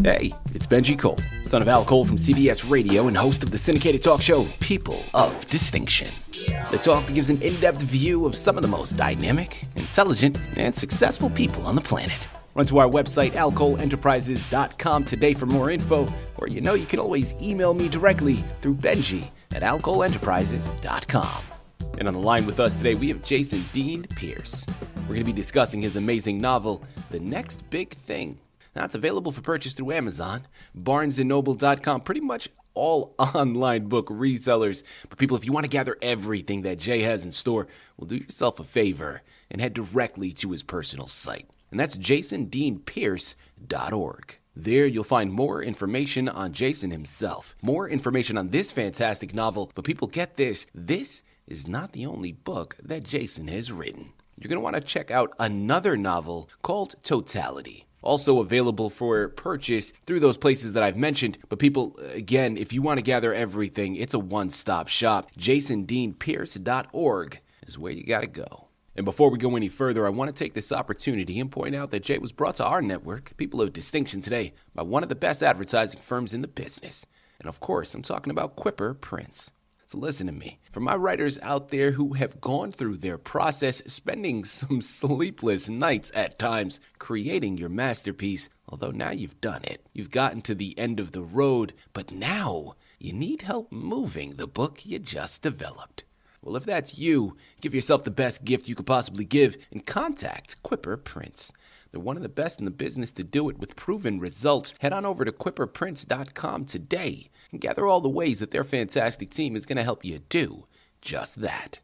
Hey, it's Benji Cole, son of Al Cole from CBS Radio and host of the syndicated talk show People of Distinction. The talk gives an in-depth view of some of the most dynamic, intelligent, and successful people on the planet. Run to our website, alcoleenterprises.com today for more info, or you can always email me directly through benji@alcoleenterprises.com. And on the line with us today, we have JeanDeanPierce. We're going to be discussing his amazing novel, The Next Big Thing. Now, it's available for purchase through Amazon, BarnesandNoble.com, pretty much all online book resellers. But people, if you want to gather everything that Jay has in store, well, do yourself a favor and head directly to his personal site. And that's JeanDeanPierce.org. There you'll find more information on Jason himself, more information on this fantastic novel. But people, get this. This is not the only book that Jason has written. You're going to want to check out another novel called Totality. Also available for purchase through those places that I've mentioned. But people, again, if you want to gather everything, it's a one-stop shop. JeanDeanPierce.org is where you got to go. And before we go any further, I want to take this opportunity and point out that Jay was brought to our network, People of Distinction, today by one of the best advertising firms in the business. And of course, I'm talking about Quipper Prints. So listen to me. For my writers out there who have gone through their process, spending some sleepless nights at times, creating your masterpiece, although now you've done it. You've gotten to the end of the road, but now you need help moving the book you just developed. Well, if that's you, give yourself the best gift you could possibly give and contact Quipper Prints. They're one of the best in the business to do it with proven results. Head on over to quipperprints.com today and gather all the ways that their fantastic team is going to help you do just that.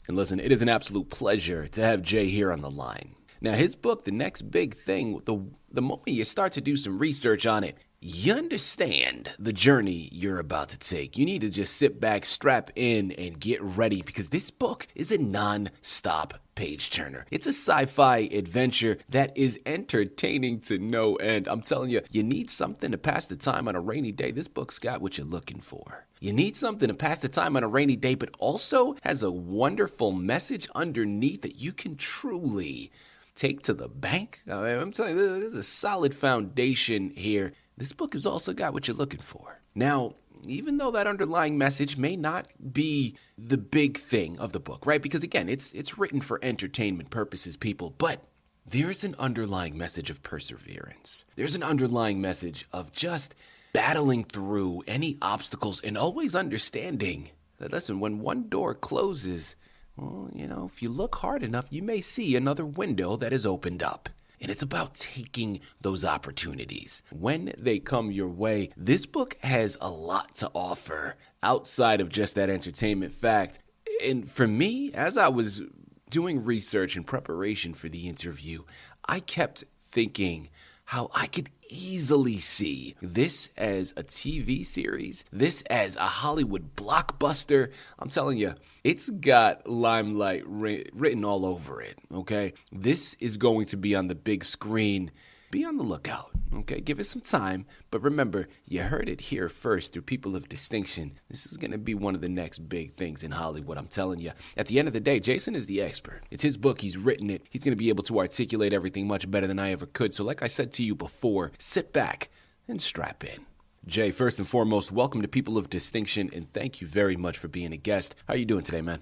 And listen, it is an absolute pleasure to have Jay here on the line. Now, his book, The Next Big Thing, the moment you start to do some research on it, you understand the journey you're about to take. You need to just sit back, strap in, and get ready because this book is a non-stop page turner. It's a sci-fi adventure that is entertaining to no end. I'm telling you, you need something to pass the time on a rainy day. This book's got what you're looking for. You need something to pass the time on a rainy day, but also has a wonderful message underneath that you can truly take to the bank. I'm telling you, there's a solid foundation here. This book has also got what you're looking for. Now, even though that underlying message may not be the big thing of the book, right? Because again, it's written for entertainment purposes, people, but there's an underlying message of perseverance. There's an underlying message of just battling through any obstacles and always understanding that, listen, when one door closes, well, if you look hard enough, you may see another window that is opened up. And it's about taking those opportunities when they come your way. This book has a lot to offer outside of just that entertainment fact. And for me, as I was doing research in preparation for the interview, I kept thinking how I could easily see this as a TV series, this as a Hollywood blockbuster. I'm telling you, it's got limelight written all over it, okay? This is going to be on the big screen. Be on the lookout, okay? Give it some time, but remember, you heard it here first through People of Distinction. This is going to be one of the next big things in Hollywood, I'm telling you. At the end of the day, Jason is the expert. It's his book. He's written it. He's going to be able to articulate everything much better than I ever could. So like I said to you before, sit back and strap in. Jay, first and foremost, welcome to People of Distinction, and thank you very much for being a guest. How are you doing today, man?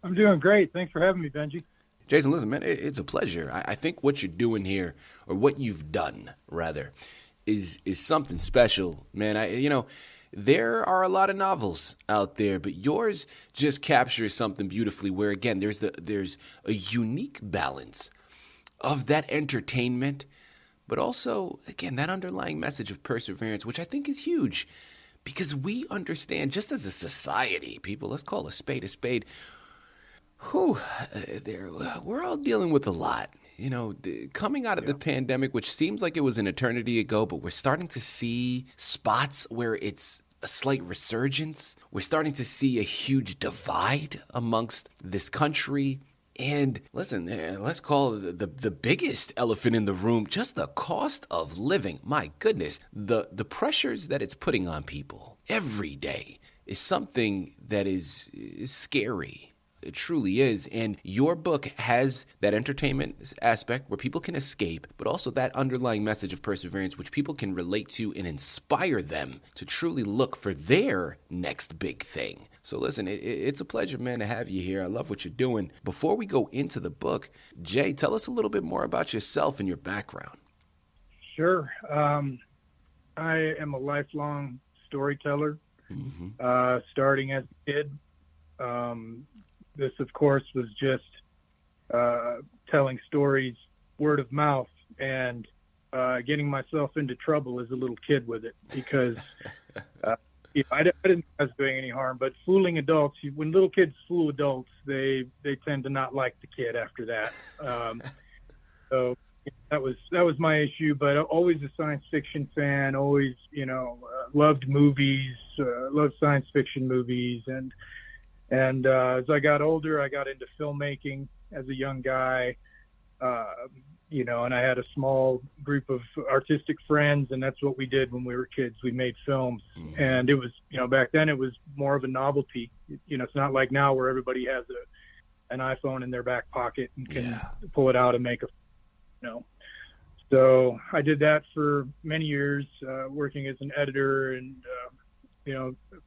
I'm doing great. Thanks for having me, Benji. Jason, listen, man, it's a pleasure. I think what you're doing here, or what you've done, rather, is something special, man. There are a lot of novels out there, but yours just captures something beautifully where, again, there's a unique balance of that entertainment, but also, again, that underlying message of perseverance, which I think is huge because we understand, just as a society, people, let's call a spade a spade. We're all dealing with a lot. Coming out of the pandemic, which seems like it was an eternity ago, but we're starting to see spots where it's a slight resurgence. We're starting to see a huge divide amongst this country. And listen, let's call it the biggest elephant in the room, just the cost of living. My goodness, the pressures that it's putting on people every day is something that is scary. It truly is. And your book has that entertainment aspect where people can escape, but also that underlying message of perseverance, which people can relate to and inspire them to truly look for their next big thing. So listen, it's a pleasure, man, to have you here. I love what you're doing. Before we go into the book, Jay, tell us a little bit more about yourself and your background. Sure. I am a lifelong storyteller, starting as a kid. This, of course, was just telling stories word of mouth and getting myself into trouble as a little kid with it because I didn't think I was doing any harm, but fooling adults, when little kids fool adults, they tend to not like the kid after that. So that was my issue, but always a science fiction fan, always, loved movies, loved science fiction movies. And as I got older, I got into filmmaking as a young guy, and I had a small group of artistic friends, and that's what we did when we were kids. We made films, and it was, back then it was more of a novelty. It's not like now where everybody has an iPhone in their back pocket and can pull it out and make So I did that for many years, working as an editor and,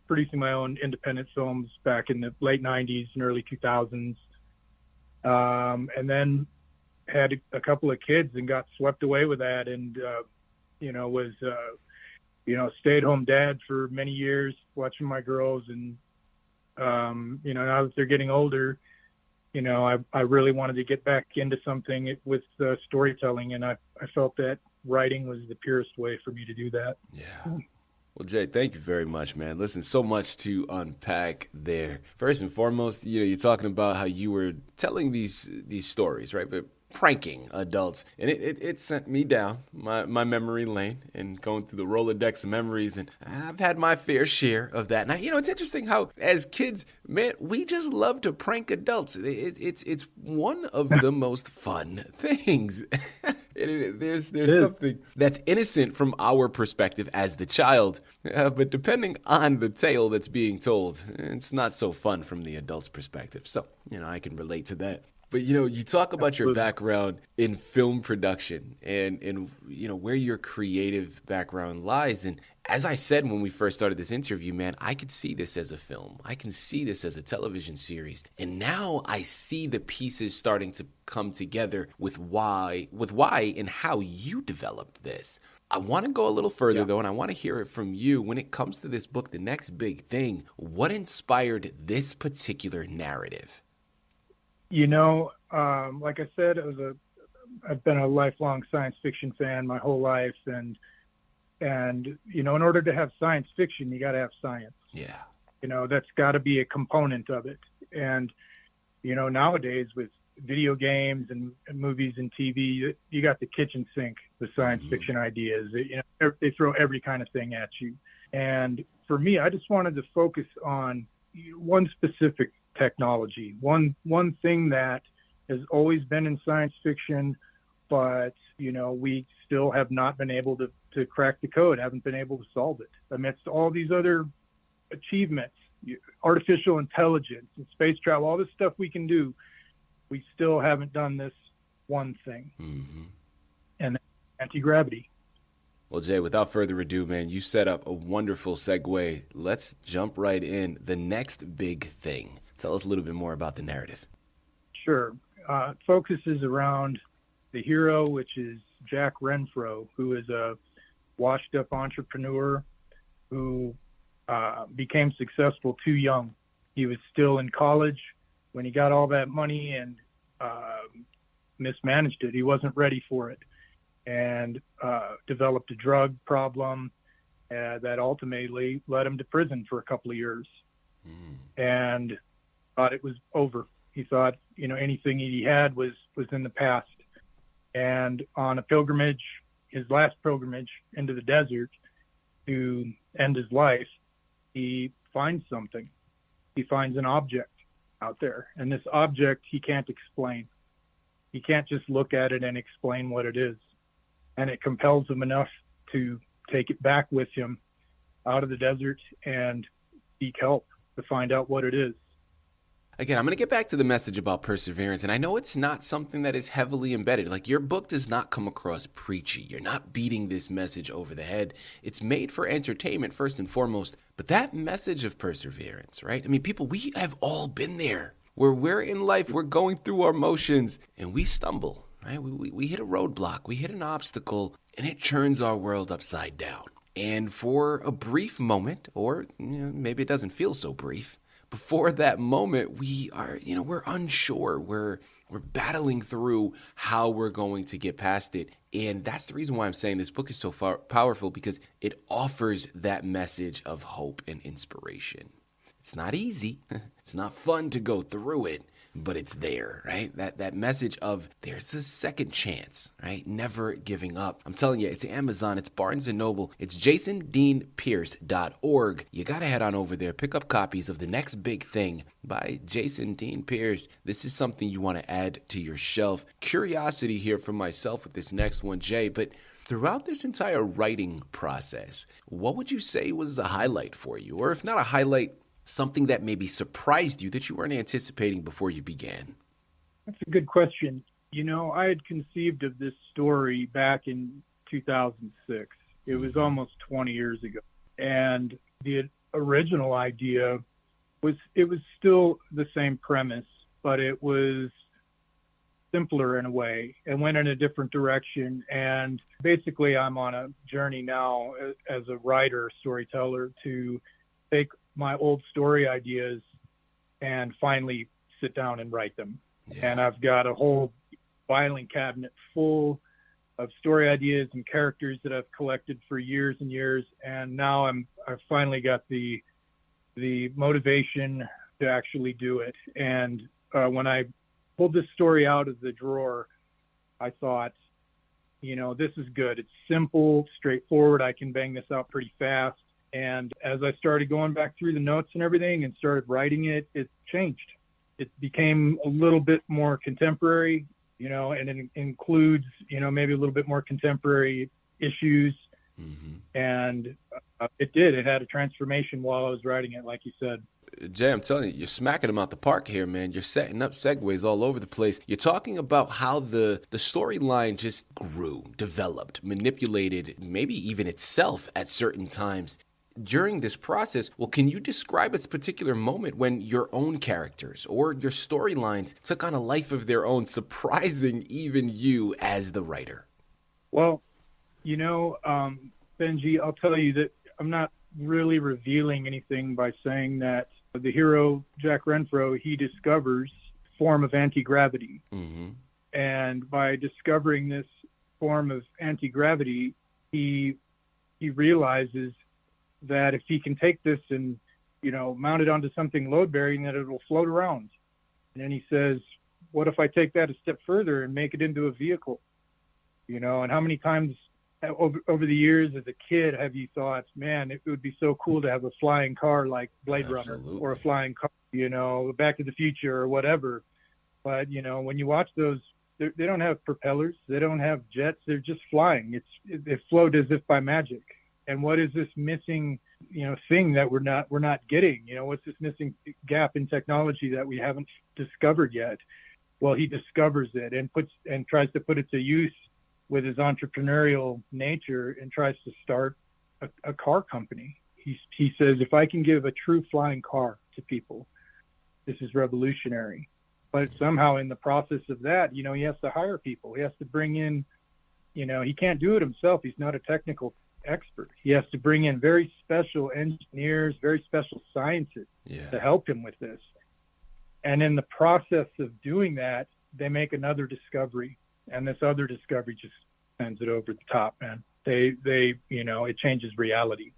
producing my own independent films back in the late 90s and early 2000s. And then had a couple of kids and got swept away with that and, was, stay-at-home dad for many years, watching my girls. And, now that they're getting older, I really wanted to get back into something with storytelling, and I felt that writing was the purest way for me to do that. Yeah. Well, Jay, thank you very much, man. Listen, so much to unpack there. First and foremost, you're talking about how you were telling these stories, right? But pranking adults. And it sent me down my memory lane and going through the Rolodex of memories. And I've had my fair share of that. Now, it's interesting how as kids, man, we just love to prank adults. It's one of the most fun things. There's something that's innocent from our perspective as the child. But depending on the tale that's being told, it's not so fun from the adult's perspective. So, I can relate to that. But, you talk about your background in film production and where your creative background lies. And as I said when we first started this interview, man, I could see this as a film. I can see this as a television series. And now I see the pieces starting to come together with why and how you developed this. I want to go a little further, though, and I want to hear it from you. When it comes to this book, The Next Big Thing, what inspired this particular narrative? Like I said, I've been a lifelong science fiction fan my whole life. And in order to have science fiction, you got to have science. Yeah. That's got to be a component of it. And, nowadays with video games and movies and TV, you got the kitchen sink, the science fiction ideas. They throw every kind of thing at you. And for me, I just wanted to focus on one specific technology, one thing that has always been in science fiction, but we still have not been able to crack the code, haven't been able to solve it amidst all these other achievements, artificial intelligence and space travel, all this stuff we can do. We still haven't done this one thing, and that's anti-gravity. Well, Jay, without further ado, man, you set up a wonderful segue. Let's jump right in. The Next Big Thing. Tell us a little bit more about the narrative. Sure. It focuses around the hero, which is Jack Renfro, who is a washed-up entrepreneur who became successful too young. He was still in college when he got all that money and mismanaged it. He wasn't ready for it and developed a drug problem that ultimately led him to prison for a couple of years. And thought it was over. He thought, anything he had was in the past. And on a pilgrimage, his last pilgrimage into the desert to end his life, he finds something. He finds an object out there. And this object he can't explain. He can't just look at it and explain what it is. And it compels him enough to take it back with him out of the desert and seek help to find out what it is. Again, I'm going to get back to the message about perseverance, and I know it's not something that is heavily embedded. Like, your book does not come across preachy. You're not beating this message over the head. It's made for entertainment first and foremost, but that message of perseverance, right? I mean, people, we have all been there. Where we're in life, we're going through our motions, and we stumble, right? We hit a roadblock, we hit an obstacle, and it turns our world upside down. And for a brief moment, or maybe it doesn't feel so brief, before that moment, we're unsure. We're battling through how we're going to get past it. And that's the reason why I'm saying this book is so powerful, because it offers that message of hope and inspiration. It's not easy. It's not fun to go through it, but it's there, right? That message of there's a second chance, right? Never giving up. I'm telling you, it's Amazon, it's Barnes & Noble, it's JeanDeanPierce.org. You got to head on over there, pick up copies of The Next Big Thing by Jason Dean Pierce. This is something you want to add to your shelf. Curiosity here for myself with this next one, Jay, but throughout this entire writing process, what would you say was a highlight for you? Or if not a highlight, something that maybe surprised you that you weren't anticipating before you began? That's a good question. I had conceived of this story back in 2006. It was almost 20 years ago. And the original idea was still the same premise, but it was simpler in a way and went in a different direction. And basically, I'm on a journey now as a writer, storyteller, to take my old story ideas and finally sit down and write them. Yeah. And I've got a whole filing cabinet full of story ideas and characters that I've collected for years and years. And now I've finally got the motivation to actually do it. And when I pulled this story out of the drawer, I thought, this is good. It's simple, straightforward. I can bang this out pretty fast. And as I started going back through the notes and everything and started writing it, it changed. It became a little bit more contemporary, and it includes, maybe a little bit more contemporary issues. Mm-hmm. And it did. It had a transformation while I was writing it, like you said. Jay, I'm telling you, you're smacking them out the park here, man. You're setting up segues all over the place. You're talking about how the storyline just grew, developed, manipulated, maybe even itself at certain times. During this process, well, can you describe its particular moment when your own characters or your storylines took on a life of their own, surprising even you as the writer? Well, Benji, I'll tell you that I'm not really revealing anything by saying that the hero, Jack Renfro, he discovers a form of anti-gravity. Mm-hmm. And by discovering this form of anti-gravity, he realizes that if he can take this and, mount it onto something load-bearing, that it will float around. And then he says, what if I take that a step further and make it into a vehicle? And how many times over the years as a kid have you thought, man, it would be so cool to have a flying car like Blade Runner, or a flying car, Back to the Future or whatever. But, when you watch those, they don't have propellers. They don't have jets. They're just flying. They float as if by magic. And what is this missing, thing that we're not getting? What's this missing gap in technology that we haven't discovered yet? Well, he discovers it and tries to put it to use with his entrepreneurial nature and tries to start a car company. He says, if I can give a true flying car to people, this is revolutionary. But somehow in the process of that, he has to hire people. He has to bring in, he can't do it himself. He's not a technical expert. He has to bring in very special engineers, very special scientists to help him with this. And in the process of doing that, they make another discovery, and this other discovery just sends it over the top, man. It changes reality.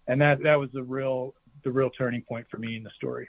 And that was the real turning point for me in the story.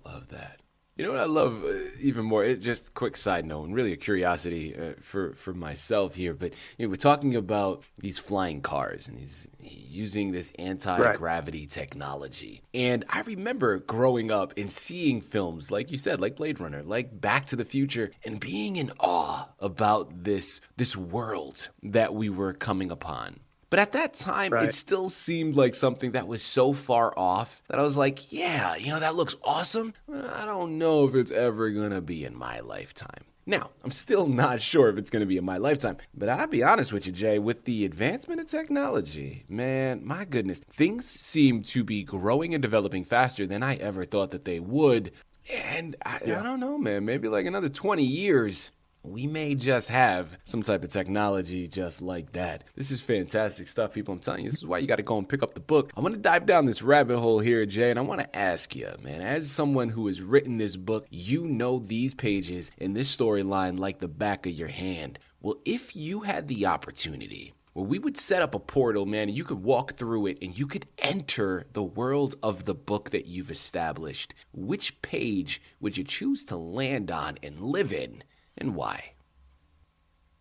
Love that. You know what I love even more? It's just a quick side note and really a curiosity for myself here. But we're talking about these flying cars and he's using this anti-gravity technology. And I remember growing up and seeing films, like you said, like Blade Runner, like Back to the Future, and being in awe about this world that we were coming upon. But at that time, Right. it still seemed like something that was so far off that I was like, yeah, that looks awesome. But I don't know if it's ever going to be in my lifetime. Now, I'm still not sure if it's going to be in my lifetime, but I'll be honest with you, Jay, with the advancement of technology, man, my goodness, things seem to be growing and developing faster than I ever thought that they would. And I don't know, man, maybe like another 20 years, we may just have some type of technology just like that. This is fantastic stuff, people. I'm telling you, this is why you got to go and pick up the book. I want to dive down this rabbit hole here, Jay, and I want to ask you, man, as someone who has written this book, you know these pages and this storyline like the back of your hand. Well, if you had the opportunity, well, we would set up a portal, man, and you could walk through it and you could enter the world of the book that you've established. Which page would you choose to land on and live in? And why?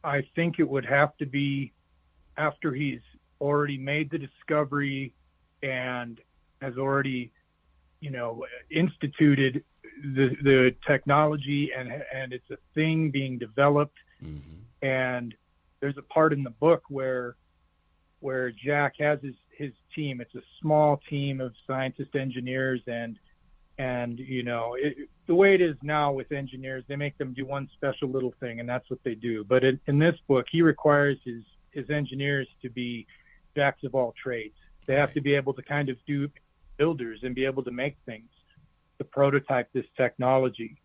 I think it would have to be after he's already made the discovery and has already, instituted the technology and it's a thing being developed. Mm-hmm. And there's a part in the book where Jack has his team. It's a small team of scientists, engineers, and the way it is now with engineers, they make them do one special little thing, and that's what they do. But in this book, he requires his engineers to be jacks of all trades. They have to be able to kind of do builders and be able to make things to prototype this technology.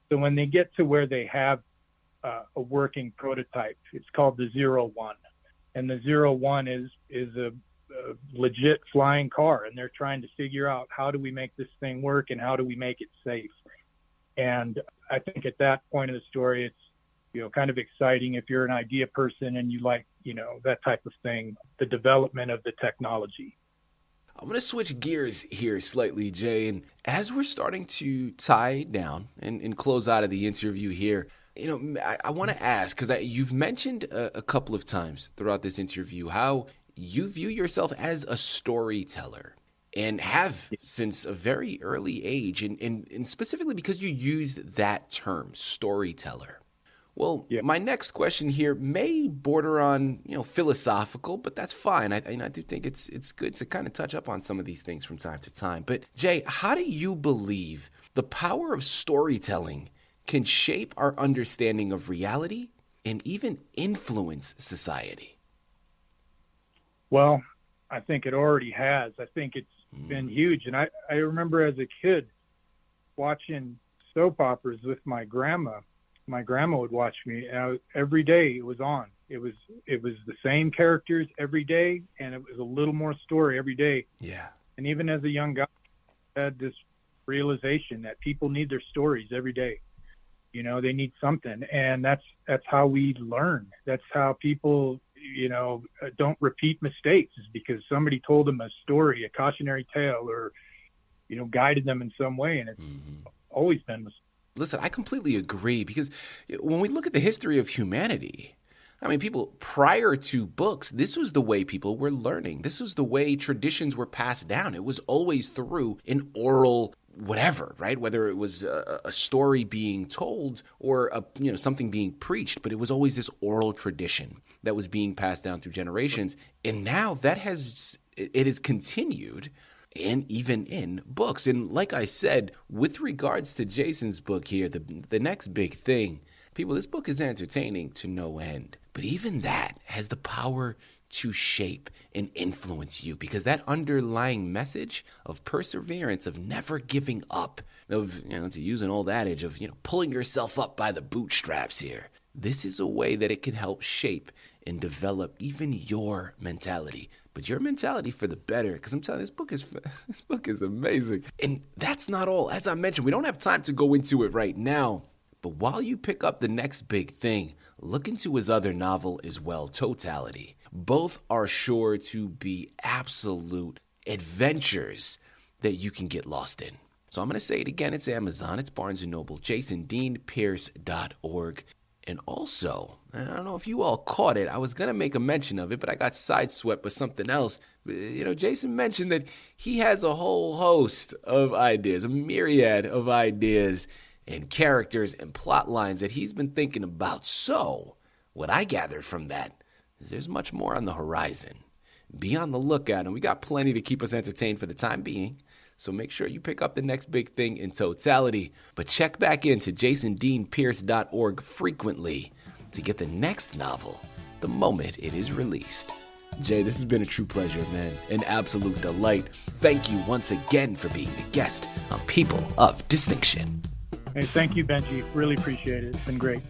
So when they get to where they have a working prototype, it's called the 01. And the 01 is a legit flying car, and they're trying to figure out how do we make this thing work and how do we make it safe. And I think at that point of the story, it's kind of exciting if you're an idea person and you like that type of thing, the development of the technology. I'm going to switch gears here slightly, Jay, and as we're starting to tie down and close out of the interview here, I want to ask, because you've mentioned a couple of times throughout this interview how you view yourself as a storyteller and have since a very early age, and specifically because you used that term, storyteller. Well, My next question here may border on, philosophical, but that's fine. I do think it's good to kind of touch up on some of these things from time to time. But Jay, how do you believe the power of storytelling can shape our understanding of reality and even influence society? Well, I think it already has. I think it's been huge. And I remember as a kid watching soap operas with my grandma. My grandma would watch me, and every day it was on. It was the same characters every day, and it was a little more story every day. Yeah. And even as a young guy, I had this realization that people need their stories every day. They need something, and that's how we learn. That's how people don't repeat mistakes, is because somebody told them a story, a cautionary tale, or guided them in some way, and it's always been. Listen, I completely agree, because when we look at the history of humanity, I mean, people prior to books, this was the way people were learning. This was the way traditions were passed down. It was always through an oral whatever, right? Whether it was a story being told or something being preached, but it was always this oral tradition that was being passed down through generations. And now it has continued, and even in books. And like I said, with regards to Jason's book here, the next big thing, people, this book is entertaining to no end. But even that has the power to shape and influence you, because that underlying message of perseverance, of never giving up, of, to use an old adage of, pulling yourself up by the bootstraps here. This is a way that it can help shape and develop even your mentality, but your mentality for the better. Because I'm telling you, this book is amazing. And that's not all. As I mentioned, we don't have time to go into it right now. But while you pick up the next big thing, look into his other novel as well, Totality. Both are sure to be absolute adventures that you can get lost in. So I'm going to say it again. It's Amazon, it's Barnes & Noble, JeanDeanPierce.org. And also, I don't know if you all caught it, I was going to make a mention of it, but I got sideswept with something else. Jason mentioned that he has a whole host of ideas, a myriad of ideas and characters and plot lines that he's been thinking about. So, what I gathered from that is there's much more on the horizon. Be on the lookout, and we got plenty to keep us entertained for the time being. So make sure you pick up the next big thing in totality. But check back into JeanDeanPierce.org frequently to get the next novel the moment it is released. Jay, this has been a true pleasure, man. An absolute delight. Thank you once again for being a guest on People of Distinction. Hey, thank you, Benji. Really appreciate it. It's been great.